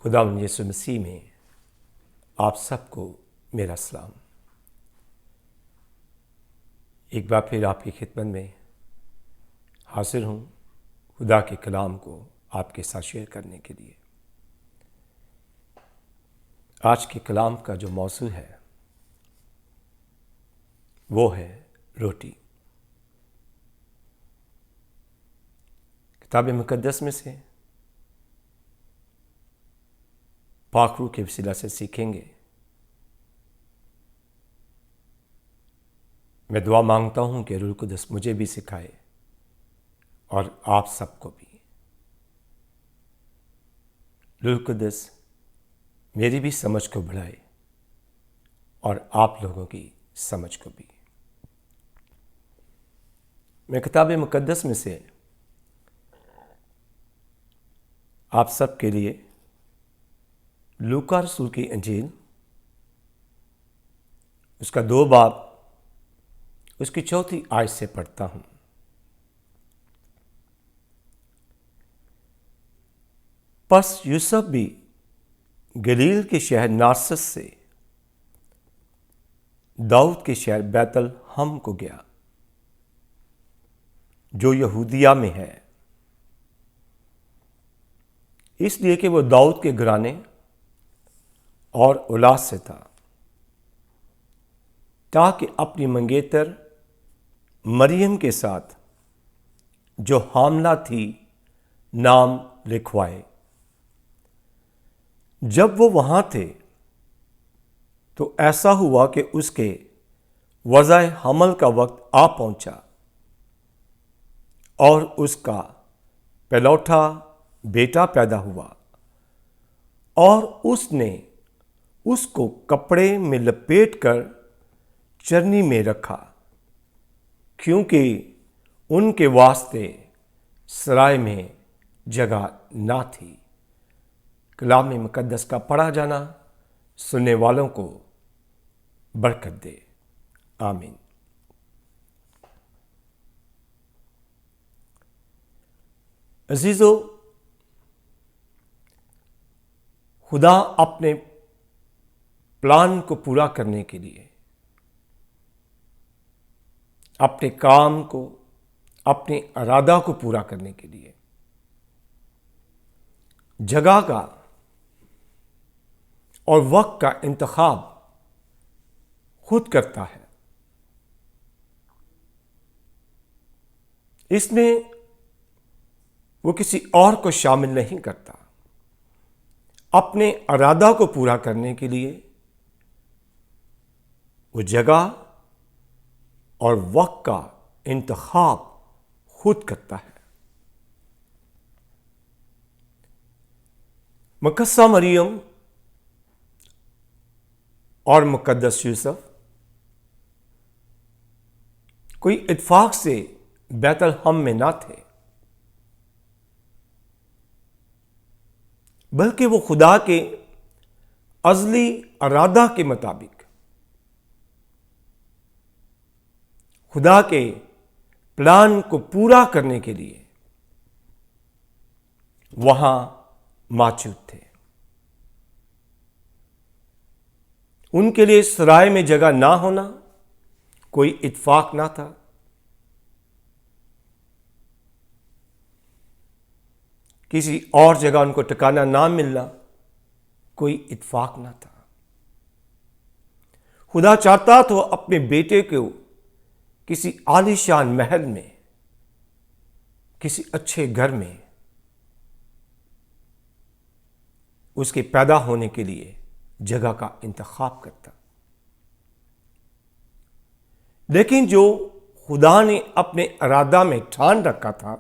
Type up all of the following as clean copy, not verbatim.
खुदावंद यीशु मसीह में आप सबको मेरा सलाम। एक बार फिर आपकी खिदमत में हाजिर हूँ खुदा के कलाम को आपके साथ शेयर करने के लिए। आज के कलाम का जो मौजू है वो है रोटी। किताब मुकद्दस में से पाक रूह के वसीला से सीखेंगे। मैं दुआ मांगता हूं कि रूह कुद्दस मुझे भी सिखाए और आप सबको भी। रूह कुद्दस मेरी भी समझ को बढ़ाए और आप लोगों की समझ को भी। मैं किताब मुकद्दस में से आप सबके लिए लूका रसूल की इंजील उसका 2 बाब उसकी 4 आयत से पढ़ता हूं। पस यूसुफ भी गलील के शहर नासरत से दाऊद के शहर बैतलहम को गया जो यहूदिया में है, इसलिए कि वो दाऊद के घराने और औलाद से था, ताकि अपनी मंगेतर मरियम के साथ जो हामला थी नाम लिखवाए। जब वो वहां थे तो ऐसा हुआ कि उसके वज़ाए हमल का वक्त आ पहुंचा और उसका पहलौठा बेटा पैदा हुआ और उसने उसको कपड़े में लपेटकर चरनी में रखा, क्योंकि उनके वास्ते सराय में जगह ना थी। कलाम मुकद्दस का पढ़ा जाना सुनने वालों को बरकत दे, आमीन। अजीजों, खुदा अपने प्लान को पूरा करने के लिए, अपने काम को, अपने इरादा को पूरा करने के लिए जगह का और वक्त का इंतखाब खुद करता है। इसमें वो किसी और को शामिल नहीं करता। अपने इरादा को पूरा करने के लिए वो जगह और वक्त का इंतखाब खुद करता है। मुकद्दस मरियम और मुकद्दस यूसुफ कोई इत्फाक से बैतलहम में ना थे, बल्कि वो खुदा के अज़ली इरादा के मुताबिक, खुदा के प्लान को पूरा करने के लिए वहां मौजूद थे। उनके लिए सराय में जगह ना होना कोई इत्फाक ना था। किसी और जगह उनको ठिकाना ना मिलना कोई इत्फाक ना था। खुदा चाहता तो अपने बेटे को किसी आलीशान महल में, किसी अच्छे घर में उसके पैदा होने के लिए जगह का इंतखाब करता। लेकिन जो खुदा ने अपने इरादा में ठान रखा था,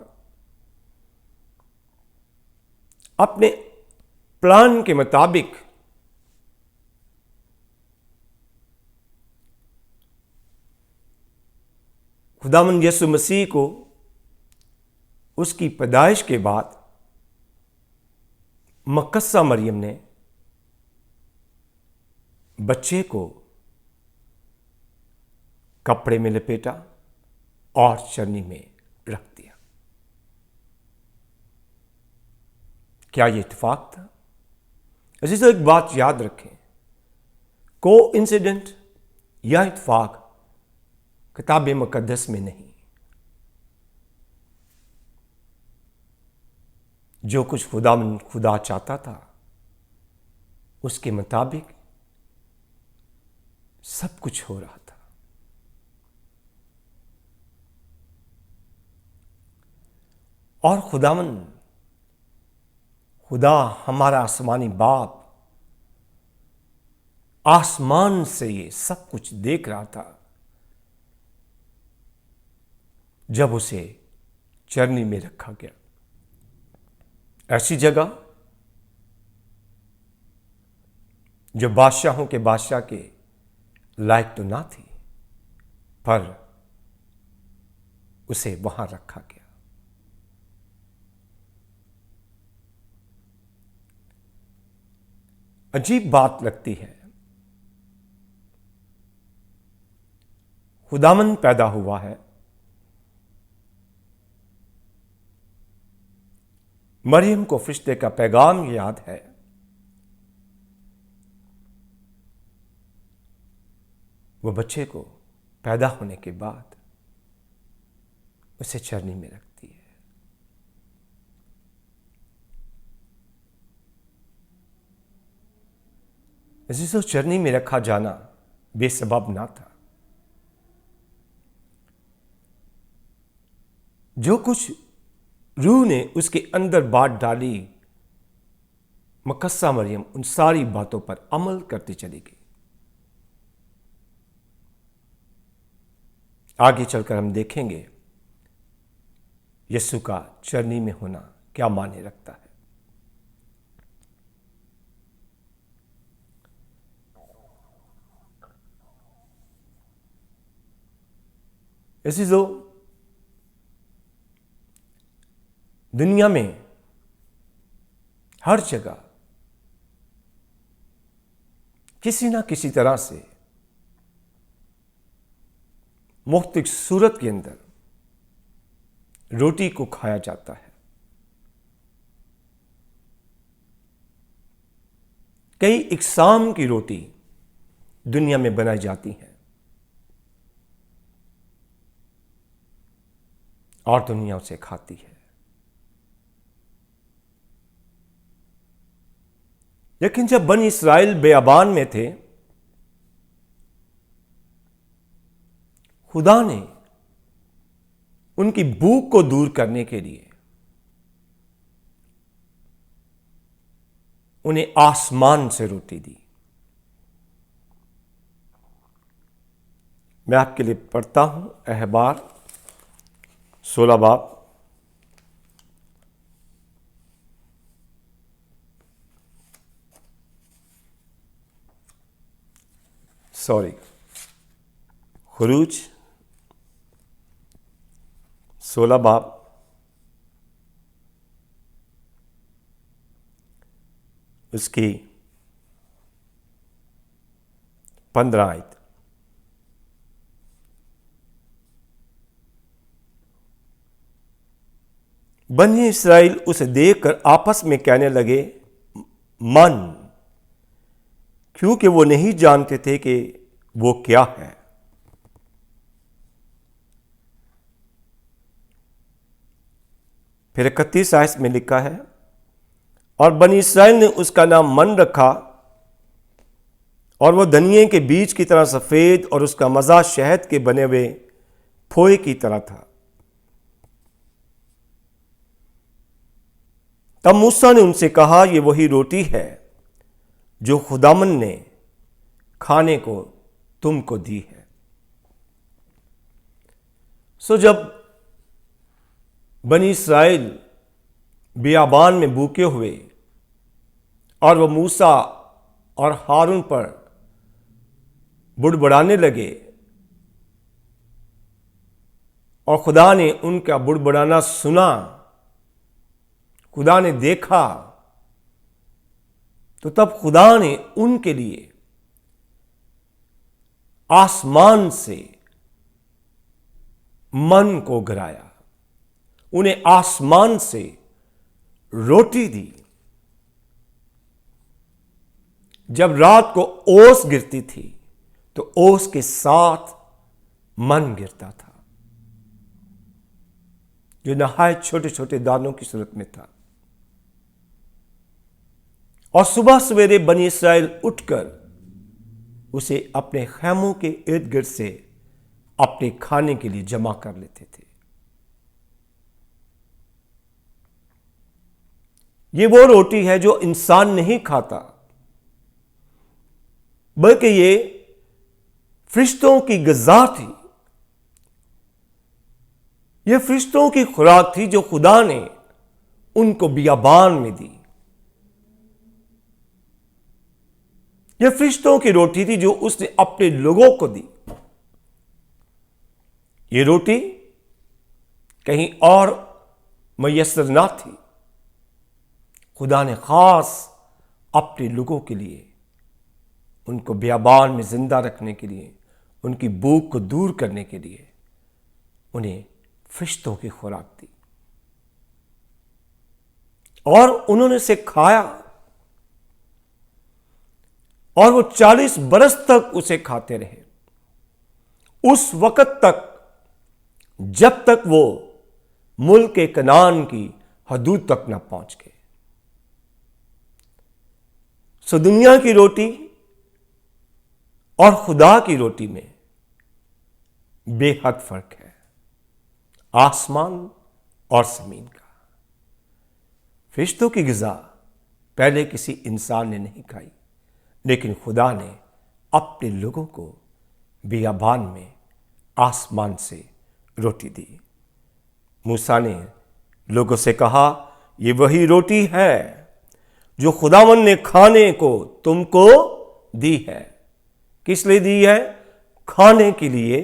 अपने प्लान के मुताबिक खुदावंद यीशु मसीह को उसकी पैदाइश के बाद मुकद्दस मरियम ने बच्चे को कपड़े में लपेटा और चरनी में रख दिया। क्या यह इत्तेफाक था? ऐसी तो एक बात याद रखें, को इंसिडेंट या इत्फाक किताब मुकद्दस में नहीं। जो कुछ खुदा चाहता था उसके मुताबिक सब कुछ हो रहा था। और खुदा हमारा आसमानी बाप आसमान से ये सब कुछ देख रहा था जब उसे चरनी में रखा गया। ऐसी जगह जो बादशाहों के बादशाह के लायक तो ना थी, पर उसे वहां रखा गया। अजीब बात लगती है, खुदावन पैदा हुआ है, मरियम को फरिश्ते का पैगाम याद है, वो बच्चे को पैदा होने के बाद उसे चरनी में रखती है। इसे चरनी में रखा जाना बेसबब ना था। जो कुछ रूह ने उसके अंदर बात डाली, मुकस्सा मरियम उन सारी बातों पर अमल करती चली गई। आगे चलकर हम देखेंगे यीशु का चरनी में होना क्या मायने रखता है। ऐसी जो दुनिया में हर जगह किसी ना किसी तरह से मुख्तलिफ सूरत के अंदर रोटी को खाया जाता है। कई इकसाम की रोटी दुनिया में बनाई जाती हैं और दुनिया उसे खाती है। लेकिन जब बनी इस्राएल बेअबान में थे, खुदा ने उनकी भूख को दूर करने के लिए उन्हें आसमान से रोटी दी। मैं आपके लिए पढ़ता हूं अहबार 16 बाब खुरूज 16 बाब उसकी 15 आयत। बनी इस्राएल उसे देखकर आपस में कहने लगे, मन, क्योंकि वो नहीं जानते थे कि वो क्या है। फिर 31 आयत में लिखा है, और बनी इस्राएल ने उसका नाम मन रखा, और वह धनिये के बीज की तरह सफेद और उसका मज़ा शहद के बने हुए फोए की तरह था। तब मूसा ने उनसे कहा, ये वही रोटी है जो खुदावन ने खाने को तुमको दी है। सो जब बनी इस्राएल बियाबान में भूखे हुए और वह मूसा और हारून पर बुड़बुड़ाने लगे और खुदा ने उनका बुड़बुड़ाना सुना, खुदा ने देखा, तो तब खुदा ने उनके लिए आसमान से मन को गिराया, उन्हें आसमान से रोटी दी। जब रात को ओस गिरती थी तो ओस के साथ मन गिरता था, जो नहायत छोटे छोटे दानों की सूरत में था। और सुबह सवेरे बनी इस्राएल उठकर उसे अपने खैमों के इर्द गिर्द से अपने खाने के लिए जमा कर लेते थे। ये वो रोटी है जो इंसान नहीं खाता, बल्कि ये फरिश्तों की ग़िज़ा थी। ये फरिश्तों की खुराक थी जो खुदा ने उनको बियाबान में दी। यह फरिश्तों की रोटी थी जो उसने अपने लोगों को दी। ये रोटी कहीं और मयस्सर ना थी। खुदा ने खास अपने लोगों के लिए, उनको बियाबान में जिंदा रखने के लिए, उनकी भूख को दूर करने के लिए उन्हें फरिश्तों की खुराक दी और उन्होंने उसे खाया। और वो 40 बरस तक उसे खाते रहे, उस वक़्त तक जब तक वो मुल्क के कनान की हदूद तक न पहुंच गए। सो दुनिया की रोटी और खुदा की रोटी में बेहद फर्क है, आसमान और जमीन का। फरिश्तों की ग़िज़ा पहले किसी इंसान ने नहीं खाई, लेकिन खुदा ने अपने लोगों को बियाबान में आसमान से रोटी दी। मूसा ने लोगों से कहा, ये वही रोटी है जो खुदावन ने खाने को तुमको दी है। किस लिए दी है? खाने के लिए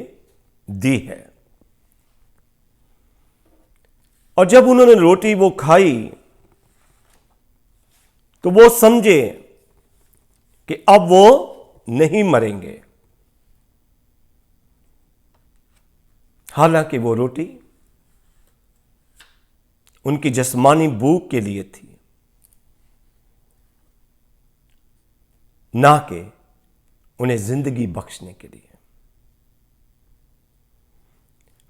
दी है। और जब उन्होंने रोटी वो खाई तो वो समझे कि अब वो नहीं मरेंगे। हालांकि वो रोटी उनकी जिस्मानी भूख के लिए थी, ना कि उन्हें जिंदगी बख्शने के लिए।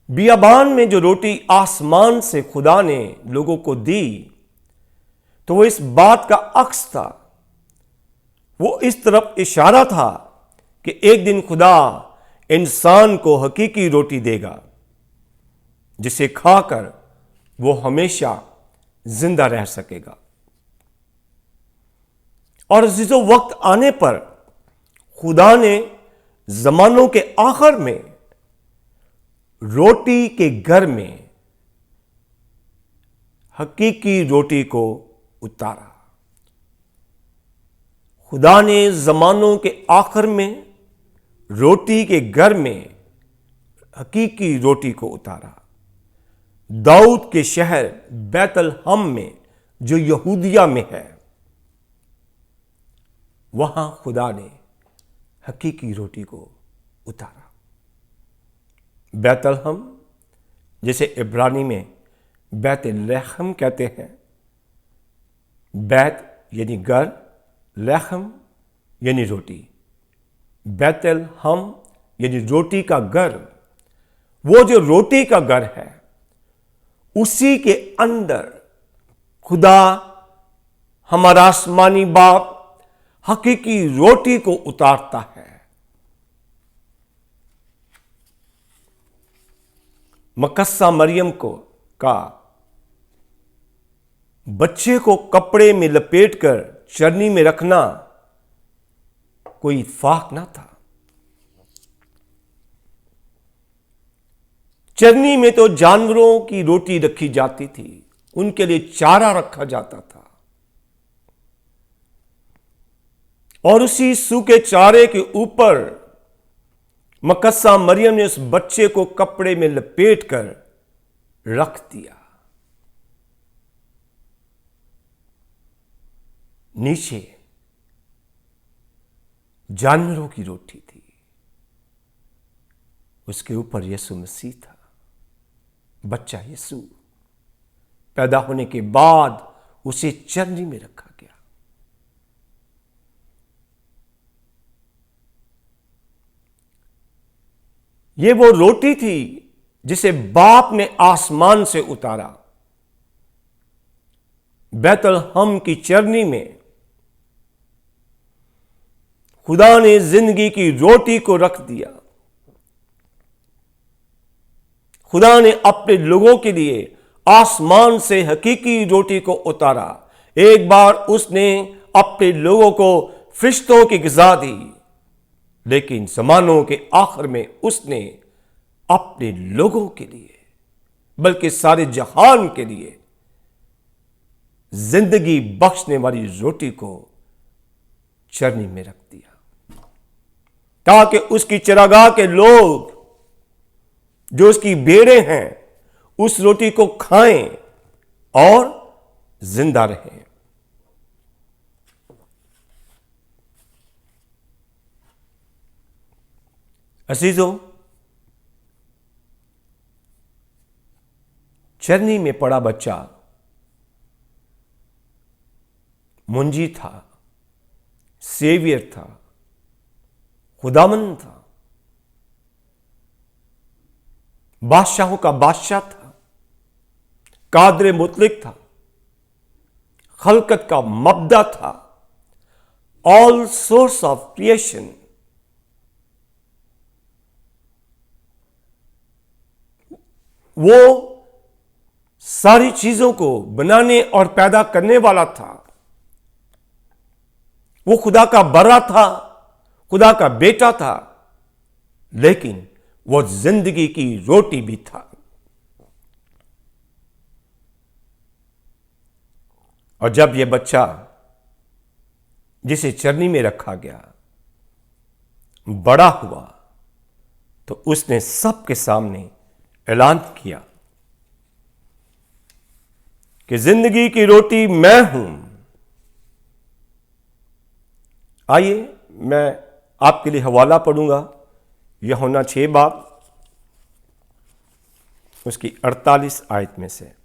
बियाबान में जो रोटी आसमान से खुदा ने लोगों को दी, तो वो इस बात का अक्स था, वो इस तरफ इशारा था कि एक दिन खुदा इंसान को हकीकी रोटी देगा, जिसे खाकर वो हमेशा जिंदा रह सकेगा। और अज़ीज़ों, वक्त आने पर खुदा ने जमानों के आखिर में रोटी के घर में हकीकी रोटी को उतारा। खुदा ने जमानों के आखिर में रोटी के घर में हकीकी रोटी को उतारा। दाऊद के शहर बैतलहम में, जो यहूदिया में है, वहां खुदा ने हकीकी रोटी को उतारा। बैतलहम, जिसे इब्रानी में बैतलहम कहते हैं। बैत यानी घर, लहम यानी रोटी। बैतलहम यानी रोटी का घर। वो जो रोटी का घर है, उसी के अंदर खुदा हमारा आसमानी बाप हकीकी रोटी को उतारता है। मकस्सा मरियम का बच्चे को कपड़े में लपेटकर चरनी में रखना कोई इत्तेफाक ना था। चरनी में तो जानवरों की रोटी रखी जाती थी, उनके लिए चारा रखा जाता था, और उसी सूखे चारे के ऊपर मकस्सा मरियम ने उस बच्चे को कपड़े में लपेटकर रख दिया। नीचे जानवरों की रोटी थी, उसके ऊपर यीशु मसीह था। बच्चा यीशु पैदा होने के बाद उसे चरनी में रखा गया। ये वो रोटी थी जिसे बाप ने आसमान से उतारा, बैतलहम की चरनी में खुदा ने जिंदगी की रोटी को रख दिया। खुदा ने अपने लोगों के लिए आसमान से हकीकी रोटी को उतारा। एक बार उसने अपने लोगों को फरिश्तों की ग़िज़ा दी, लेकिन ज़मानों के आखिर में उसने अपने लोगों के लिए, बल्कि सारे जहान के लिए जिंदगी बख्शने वाली रोटी को चरनी में रख दिया, ताकि उसकी चरागाह के लोग जो उसकी भेड़ें हैं उस रोटी को खाएं और जिंदा रहें। अजीजों, चरनी में पड़ा बच्चा मुंजी था, सेवियर था, खुदामंद था, बादशाहों का बादशाह था, कादरे मुतलिक था, खलकत का मबदा था, ऑल सोर्स ऑफ क्रिएशन। वो सारी चीजों को बनाने और पैदा करने वाला था। वो खुदा का बरा था, खुदा का बेटा था, लेकिन वो जिंदगी की रोटी भी था। और जब ये बच्चा जिसे चरनी में रखा गया बड़ा हुआ, तो उसने सबके सामने ऐलान किया कि जिंदगी की रोटी मैं हूं। आइए मैं आपके लिए हवाला पढ़ूंगा, यूहन्ना 6 बाब उसकी 48 आयत में से।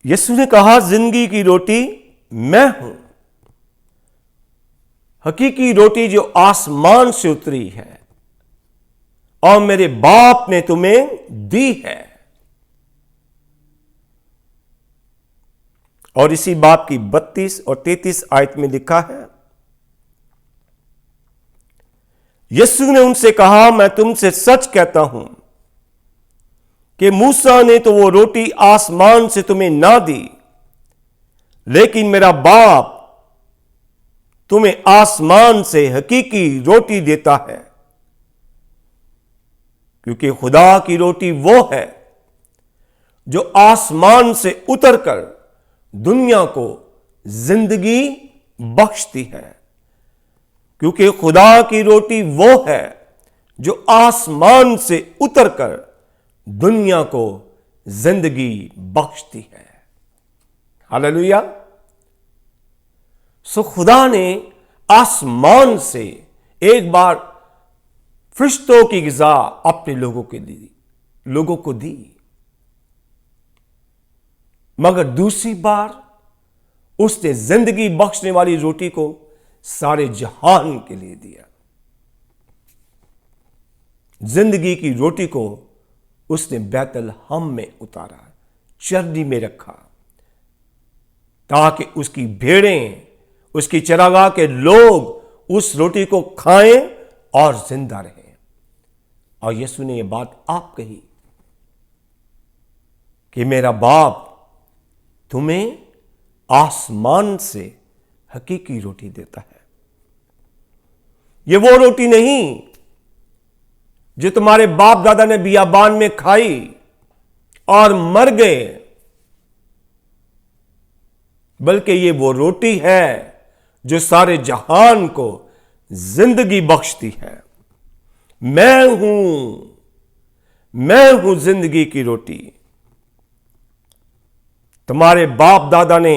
यीशु ने कहा, जिंदगी की रोटी मैं हूं, हकीकी रोटी जो आसमान से उतरी है और मेरे बाप ने तुम्हें दी है। और इसी बाप की 32 और 33 आयत में लिखा है, यीशु ने उनसे कहा, मैं तुमसे सच कहता हूं कि मूसा ने तो वो रोटी आसमान से तुम्हें ना दी, लेकिन मेरा बाप तुम्हें आसमान से हकीकी रोटी देता है, क्योंकि खुदा की रोटी वो है जो आसमान से उतरकर दुनिया को जिंदगी बख्शती है। क्योंकि खुदा की रोटी वो है जो आसमान से उतरकर दुनिया को जिंदगी बख्शती है। हालेलुया। सो खुदा ने आसमान से एक बार फरिश्तों की ग़िज़ा अपने लोगों को दी, मगर दूसरी बार उसने जिंदगी बख्शने वाली रोटी को सारे जहान के लिए दिया। जिंदगी की रोटी को उसने बैतलहम में उतारा, चरनी में रखा, ताकि उसकी भेड़ें, उसकी चरागाह के लोग उस रोटी को खाएं और जिंदा रहें। और यीशु ने यह बात आप कही कि मेरा बाप तुम्हें आसमान से हकीकी रोटी देता है। ये वो रोटी नहीं जो तुम्हारे बाप दादा ने बियाबान में खाई और मर गए, बल्कि ये वो रोटी है जो सारे जहान को जिंदगी बख्शती है। मैं हूं जिंदगी की रोटी। तुम्हारे बाप दादा ने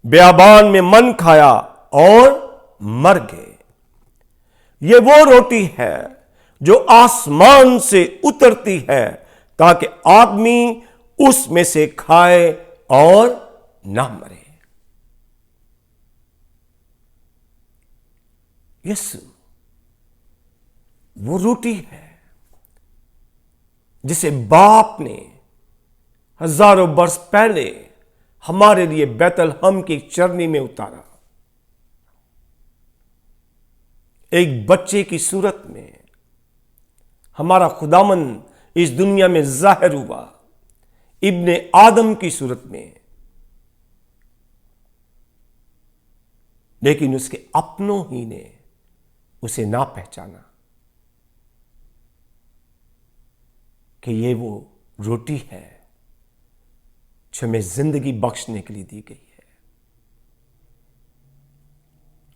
बियाबान में मन खाया और मर गए। ये वो रोटी है जो आसमान से उतरती है ताकि आदमी उसमें से खाए और ना मरे। यीशु वो रोटी है जिसे बाप ने हजारों वर्ष पहले हमारे लिए बैतलहम की चरनी में उतारा। एक बच्चे की सूरत में हमारा खुदावन इस दुनिया में जाहिर हुआ, इब्ने आदम की सूरत में, लेकिन उसके अपनों ही ने उसे ना पहचाना कि ये वो रोटी है जो हमें जिंदगी बख्शने के लिए दी गई है।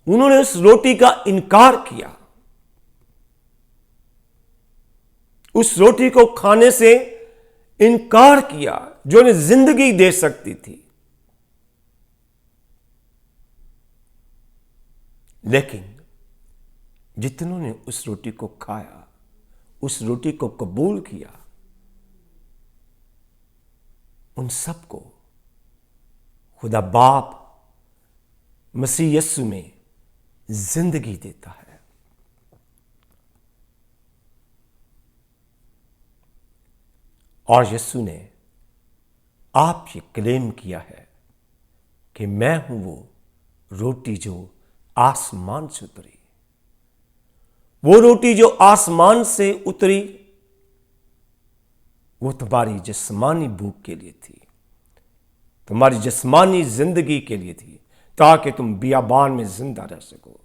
उन्होंने उस रोटी का इनकार किया, उस रोटी को खाने से इनकार किया जो उन्हें जिंदगी दे सकती थी। लेकिन जितनों ने उस रोटी को खाया, उस रोटी को कबूल किया, उन सबको खुदा बाप मसीह यीशु में जिंदगी देता है। और यीशु ने आप ये क्लेम किया है कि मैं हूं वो रोटी जो आसमान से उतरी। वो रोटी जो आसमान से उतरी वो तुम्हारी जिस्मानी भूख के लिए थी, तुम्हारी जिस्मानी जिंदगी के लिए थी, ताकि तुम बियाबान में जिंदा रह सको।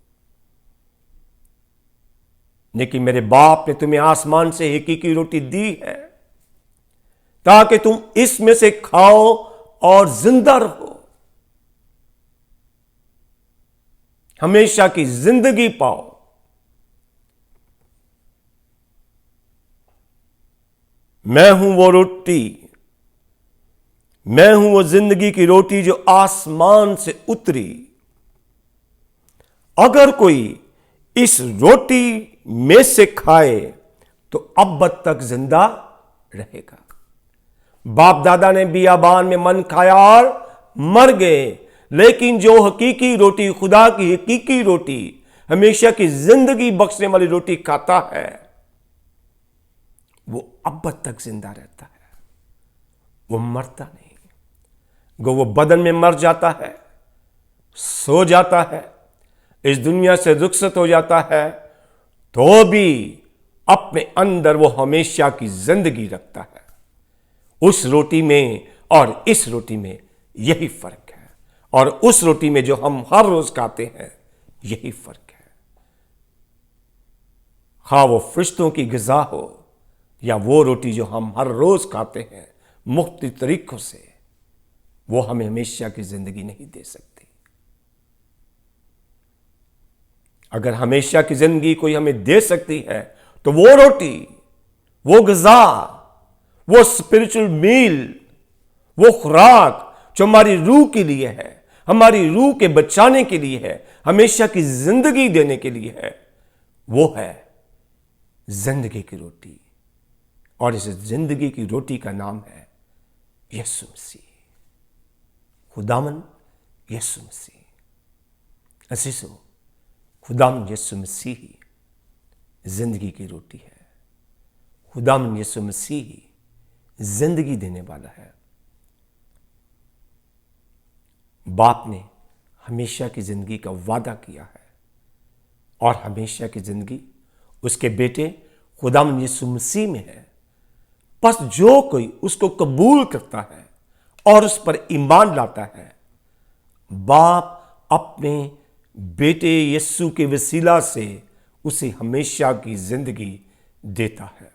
लेकिन मेरे बाप ने तुम्हें आसमान से हकीकी रोटी दी है ताकि तुम इसमें से खाओ और जिंदा रहो, हमेशा की जिंदगी पाओ। मैं हूं वो रोटी, मैं हूं वो जिंदगी की रोटी जो आसमान से उतरी। अगर कोई इस रोटी में से खाए तो अब तक जिंदा रहेगा। बाप दादा ने बियाबान में मन खाया और मर गए, लेकिन जो हकीकी रोटी, खुदा की हकीकी रोटी, हमेशा की जिंदगी बख्शने वाली रोटी खाता है, वो अब तक जिंदा रहता है, वो मरता नहीं। गो वो बदन में मर जाता है, सो जाता है, इस दुनिया से रुखसत हो जाता है, तो भी अपने अंदर वो हमेशा की जिंदगी रखता है। उस रोटी में और इस रोटी में यही फर्क है, और उस रोटी में जो हम हर रोज खाते हैं यही फर्क है। हाँ, वो फरिश्तों की ग़िज़ा हो या वो रोटी जो हम हर रोज खाते हैं मुख्तलिफ तरीकों से, वो हमें हमेशा की जिंदगी नहीं दे सकती। अगर हमेशा की जिंदगी कोई हमें दे सकती है तो वो रोटी, वो ग़िज़ा, वो स्पिरिचुअल मील, वो खुराक जो हमारी रूह के लिए है, हमारी रूह के बचाने के लिए है, हमेशा की जिंदगी देने के लिए है, वो है जिंदगी की रोटी। और इस जिंदगी की रोटी का नाम है यीशु मसीह, खुदावन यीशु मसीह। असीसो, खुदावन यीशु मसीह ही जिंदगी की रोटी है। खुदावन यीशु मसीह ही जिंदगी देने वाला है। बाप ने हमेशा की जिंदगी का वादा किया है, और हमेशा की जिंदगी उसके बेटे खुदावन यीशु मसीह में है। बस जो कोई उसको कबूल करता है और उस पर ईमान लाता है, बाप अपने बेटे यीशु के वसीला से उसे हमेशा की जिंदगी देता है।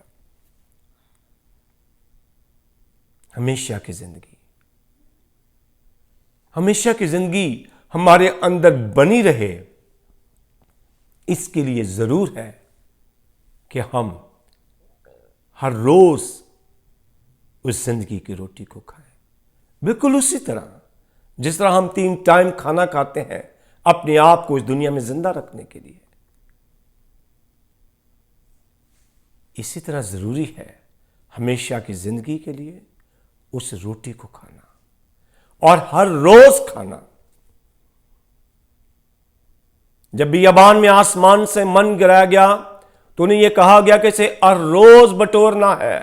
हमेशा की जिंदगी, हमेशा की जिंदगी हमारे अंदर बनी रहे, इसके लिए जरूर है कि हम हर रोज उस जिंदगी की रोटी को खाएं। बिल्कुल उसी तरह जिस तरह हम 3 टाइम खाना खाते हैं अपने आप को इस दुनिया में जिंदा रखने के लिए। इसी तरह ज़रूरी है हमेशा की ज़िंदगी के लिए उस रोटी को खाना और हर रोज़ खाना। जब बियाबान में आसमान से मन गिराया गया तो उन्हें यह कहा गया कि इसे हर रोज़ बटोरना है,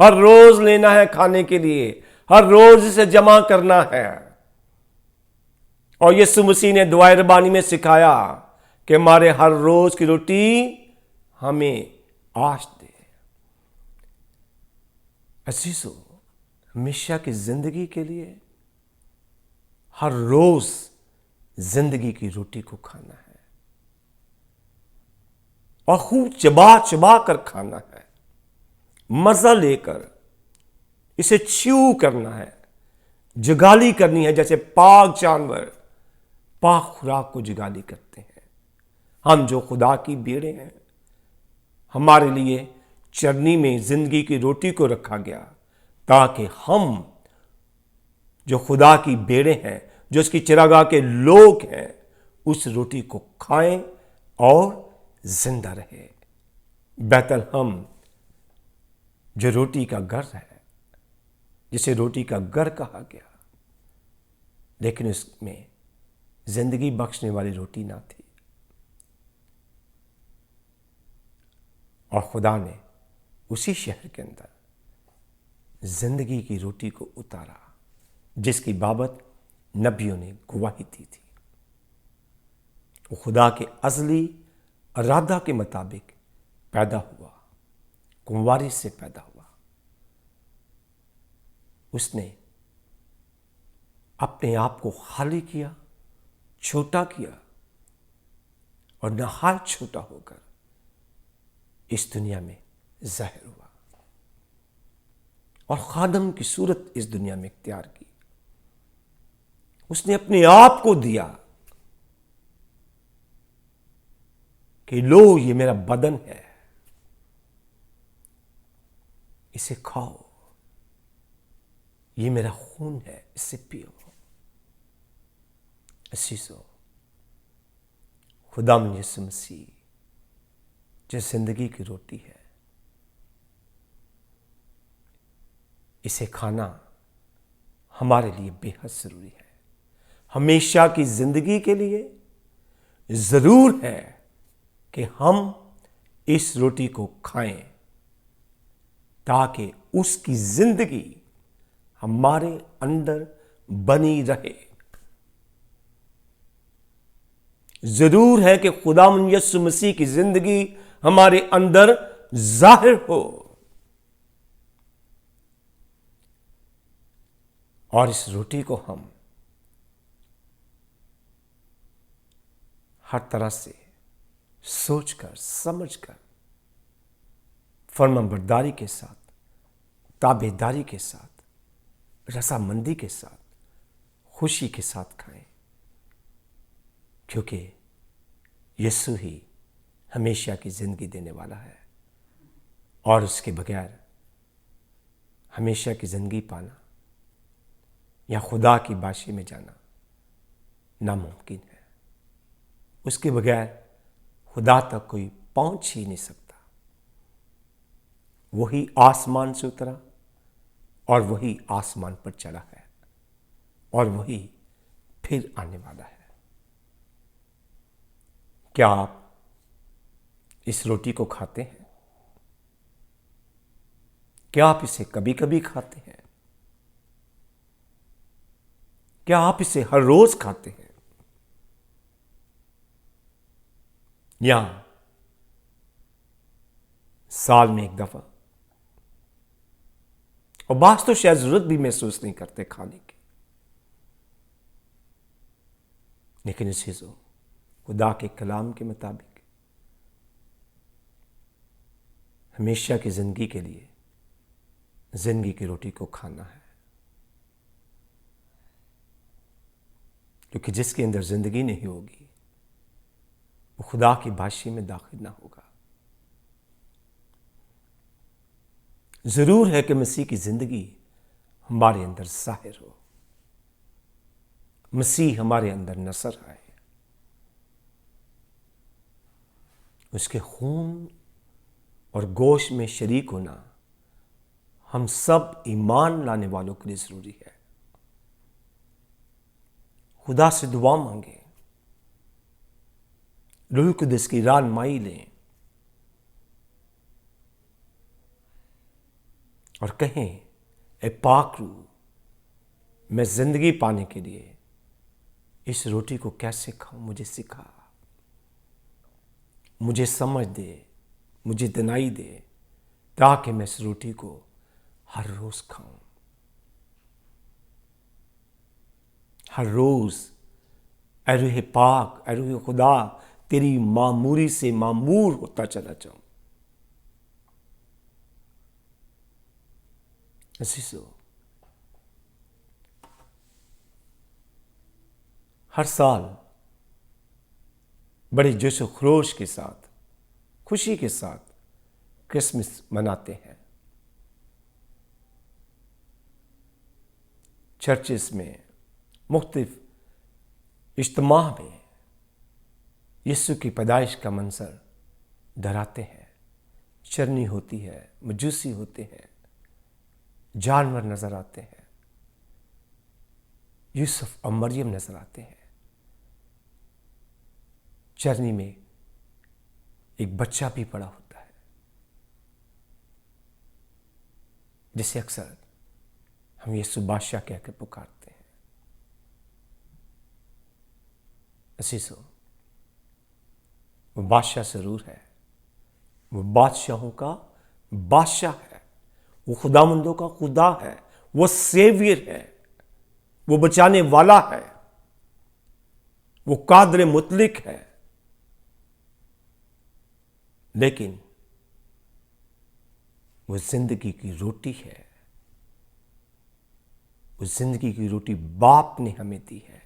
हर रोज़ लेना है खाने के लिए, हर रोज़ इसे जमा करना है। और यीशु मसीह ने दुआए रबानी में सिखाया कि हमारे हर रोज़ की रोटी हमें आज दे। अजीजों, हमेशा की जिंदगी के लिए हर रोज जिंदगी की रोटी को खाना है और खूब चबा चबा कर खाना है, मजा लेकर इसे च्यू करना है, जुगाली करनी है। जैसे पाक जानवर पाक खुराक को जुगाली करते हैं, हम जो खुदा की भेड़ें हैं, हमारे लिए चरनी में जिंदगी की रोटी को रखा गया ताकि हम जो खुदा की भेड़ें हैं, जो उसकी चिरागाह के लोग हैं, उस रोटी को खाएं और जिंदा रहे। बैतलहम जो रोटी का घर है, जिसे रोटी का घर कहा गया, लेकिन उसमें जिंदगी बख्शने वाली रोटी ना थी। और खुदा ने उसी शहर के अंदर जिंदगी की रोटी को उतारा, जिसकी बाबत नबियों ने गवाही दी थी। वो खुदा के अज़ली इरादा के मुताबिक पैदा हुआ, कुंवारी से पैदा हुआ। उसने अपने आप को खाली किया, छोटा किया और नहायत छोटा होकर इस दुनिया में ज़ाहिर हुआ और खादम की सूरत इस दुनिया में इख्तियार की। उसने अपने आप को दिया कि लो, ये मेरा बदन है, इसे खाओ, ये मेरा खून है, इसे पियो। असीसो, खुदाम यीशु मसीह जो जिंदगी की रोटी है, इसे खाना हमारे लिए बेहद जरूरी है। हमेशा की जिंदगी के लिए जरूर है कि हम इस रोटी को खाएं ताकि उसकी जिंदगी हमारे अंदर बनी रहे। जरूर है कि खुदावंद यीशु मसीह की जिंदगी हमारे अंदर जाहिर हो और इस रोटी को हम हर तरह से सोचकर समझकर फर्माबरदारी के साथ, ताबेदारी के साथ, रजामंदी के साथ, खुशी के साथ खाएं, क्योंकि यीशु ही हमेशा की जिंदगी देने वाला है और उसके बगैर हमेशा की जिंदगी पाना या खुदा की बाशी में जाना नामुमकिन है। उसके बगैर खुदा तक कोई पहुंच ही नहीं सकता। वही आसमान से उतरा और वही आसमान पर चढ़ा है और वही फिर आने वाला है। क्या आप इस रोटी को खाते हैं? क्या आप इसे कभी कभी खाते हैं? क्या आप इसे हर रोज खाते हैं या साल में एक दफा? और बात तो शायद जरूरत भी महसूस नहीं करते खाने की, लेकिन इस चीजों खुदा के कलाम के मुताबिक हमेशा की जिंदगी के लिए जिंदगी की रोटी को खाना है, क्योंकि जिसके अंदर जिंदगी नहीं होगी वो खुदा की बाशी में दाखिल ना होगा। जरूर है कि मसीह की जिंदगी हमारे अंदर जाहिर हो, मसीह हमारे अंदर नजर आए, उसके खून और गोश्त में शरीक होना हम सब ईमान लाने वालों के लिए जरूरी है। खुदा से दुआ मांगे, रूह कुद्स की रहनुमाई लें और कहें, ए पाक रूह, मैं जिंदगी पाने के लिए इस रोटी को कैसे खाऊं, मुझे सिखा, मुझे समझ दे, मुझे दिनाई दे, ताकि मैं इस रोटी को हर रोज खाऊं, हर रोज। ऐ रूह पाक, ऐ रूह खुदा, तेरी मामूरी से मामूर होता चला जाऊं। अजीजों, हर साल बड़े जोश खरोश के साथ, खुशी के साथ क्रिसमस मनाते हैं। चर्चेस में, मुख्तलिफ इज्तिमा में यीशु की पैदाइश का मंजर डराते हैं। चरनी होती है, मजूसी होते हैं, जानवर नजर आते हैं, यूसुफ और मरियम नजर आते हैं। चरनी में एक बच्चा भी पड़ा होता है, जिसे अक्सर हम यीशु बादशाह कहकर पुकारते हैं। असीसो, वो बादशाह जरूर है, वो बादशाहों का बादशाह है, वो खुदामंदों का खुदा है, वो सेवियर है, वो बचाने वाला है, वो कादर मुतलिक है। लेकिन वो जिंदगी की रोटी है। वो जिंदगी की रोटी बाप ने हमें दी है।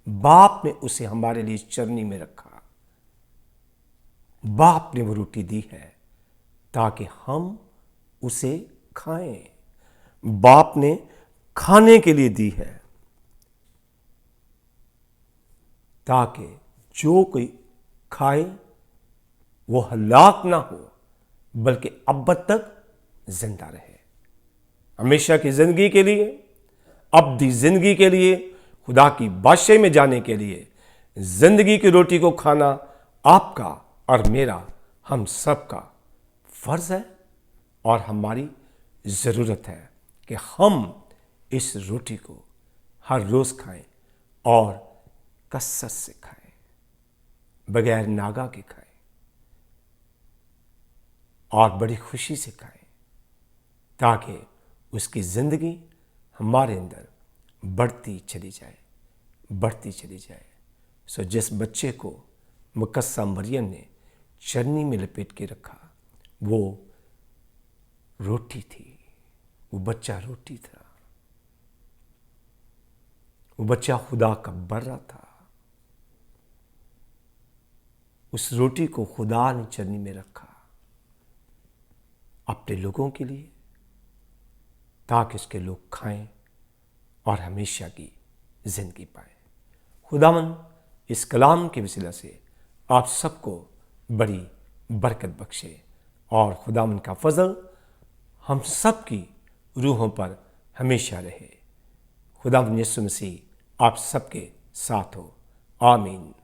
बाप ने उसे हमारे लिए चरनी में रखा। बाप ने वो रोटी दी है ताकि हम उसे खाएं। बाप ने खाने के लिए दी है ताकि जो कोई खाए वो हलाक ना हो, बल्कि अब तक जिंदा रहे। हमेशा की जिंदगी के लिए, अब्दी जिंदगी के लिए, खुदा की बादशाही में जाने के लिए जिंदगी की रोटी को खाना आपका और मेरा, हम सबका फर्ज है और हमारी जरूरत है कि हम इस रोटी को हर रोज खाएं और कसरत से खाएं, बगैर नागा के खाएं और बड़ी खुशी से खाएं, ताकि उसकी जिंदगी हमारे अंदर बढ़ती चली जाए, बढ़ती चली जाए। सो जिस बच्चे को मुकद्दसा मरियम ने चरनी में लपेट के रखा, वो रोटी थी, वो बच्चा रोटी था, वो बच्चा खुदा का बर्रा था। उस रोटी को खुदा ने चरनी में रखा अपने लोगों के लिए, ताकि उसके लोग खाएं और हमेशा की जिंदगी पाएं। खुदावन इस कलाम के वसीला से आप सबको बड़ी बरकत बख्शे और खुदावन का फजल हम सब की रूहों पर हमेशा रहे। खुदावन यीशु मसीह आप सबके साथ हो। आमीन।